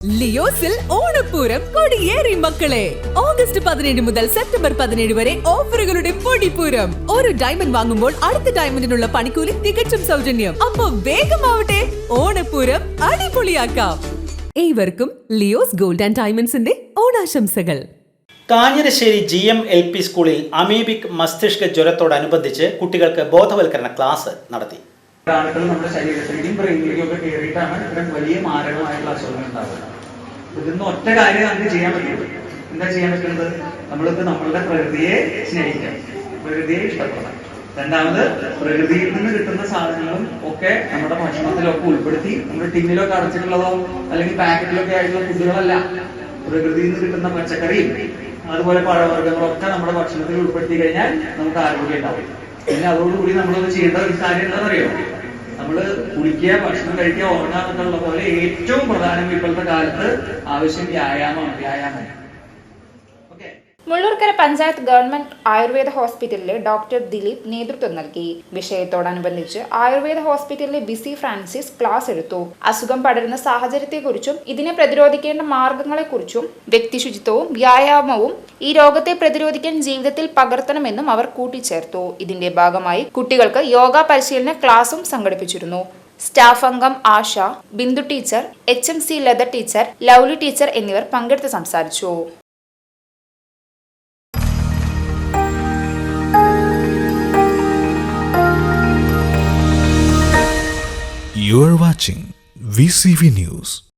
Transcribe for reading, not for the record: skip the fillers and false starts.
ലിയോസിൽ ഓണപ്പൂരം കൊടിയേറി മക്കളെ. ഓഗസ്റ്റ് 17 മുതൽ സെപ്റ്റംബർ 17 വരെ ഓഫറുകളുടെ പൊടിപ്പൂരം. ഒരു ഡയമണ്ട് വാങ്ങുമ്പോൾ അടുത്ത ഡയമണ്ടിനുള്ള പണിക്കൂലി തികച്ചും സൗജന്യം. അപ്പൊ വേഗമാവട്ടെ, ഓണപ്പൂരം അടിപൊളിയാക്കാം. ഏവർക്കും ലിയോസ് ഗോൾഡ് ആൻഡ് ഡയമണ്ട്സിന്റെ ഓണാശംസകൾ. കാഞ്ഞിരശ്ശേരി GM-LP സ്കൂളിൽ അമീബിക് മസ്തിഷ്ക ജ്വരത്തോടനുബന്ധിച്ച് കുട്ടികൾക്ക് ബോധവൽക്കരണ ക്ലാസ് നടത്തി. നമ്മുടെ ശരീരത്തിലേക്കും ബ്രെയിനിലേക്കും ഒക്കെ കയറിയിട്ടാണ് ഇത്തരം വലിയ മാരകമായിട്ടുള്ള അസുഖങ്ങൾ ഉണ്ടാവുന്നത്. ഇതിന്ന് ഒറ്റ കാര്യം നമുക്ക് ചെയ്യാൻ പറ്റുള്ളൂ. എന്താ ചെയ്യാൻ പറ്റുന്നത്? നമ്മൾക്ക് നമ്മളുടെ പ്രകൃതിയെ സ്നേഹിക്കാം, പ്രകൃതിയെ ഇഷ്ടപ്പെടാം. രണ്ടാമത്, പ്രകൃതിയിൽ നിന്ന് കിട്ടുന്ന സാധനങ്ങളും ഒക്കെ നമ്മുടെ ഭക്ഷണത്തിലൊക്കെ ഉൾപ്പെടുത്തി, നമ്മൾ ടിന്നിലൊക്കെ അടച്ചിട്ടുള്ളതോ അല്ലെങ്കിൽ പാക്കറ്റിലൊക്കെ ആയിട്ടുള്ള ഫുഡുകളല്ല, പ്രകൃതിയിൽ നിന്ന് കിട്ടുന്ന പച്ചക്കറിയും അതുപോലെ പഴവർഗ്ഗങ്ങളൊക്കെ നമ്മുടെ ഭക്ഷണത്തിൽ ഉൾപ്പെടുത്തി കഴിഞ്ഞാൽ നമുക്ക് ആരോഗ്യം ഉണ്ടാവും. പിന്നെ അതോടുകൂടി നമ്മളൊന്ന് ചെയ്യേണ്ട ഒരു കാര്യം എന്താണെന്നറിയോ? നമ്മള് കുടിക്കുക, ഭക്ഷണം കഴിക്കുക, ഉറങ്ങുക എന്നുള്ള പോലെ ഏറ്റവും പ്രധാനം ഇപ്പോഴത്തെ കാലത്ത് ആവശ്യം വ്യായാമം. മുള്ളൂർക്കര പഞ്ചായത്ത് ഗവൺമെന്റ് ആയുർവേദ ഹോസ്പിറ്റലിലെ ഡോക്ടർ ദിലീപ് നേതൃത്വം നൽകി. വിഷയത്തോടനുബന്ധിച്ച് ആയുർവേദ ഹോസ്പിറ്റലിലെ ബിസി ഫ്രാൻസിസ് ക്ലാസ് എടുത്തു. അസുഖം പടരുന്ന സാഹചര്യത്തെക്കുറിച്ചും ഇതിനെ പ്രതിരോധിക്കേണ്ട മാർഗങ്ങളെക്കുറിച്ചും വ്യക്തിശുചിത്വവും വ്യായാമവും ഈ രോഗത്തെ പ്രതിരോധിക്കാൻ ജീവിതത്തിൽ പകർത്തണമെന്നും അവർ കൂട്ടിച്ചേർത്തു. ഇതിന്റെ ഭാഗമായി കുട്ടികൾക്ക് യോഗ പരിശീലന ക്ലാസും സംഘടിപ്പിച്ചിരുന്നു. സ്റ്റാഫ് അംഗം Asha, Bindu teacher, HMC Latha teacher, Lovely teacher എന്നിവർ പങ്കെടുത്ത് സംസാരിച്ചു. You are watching VCV News.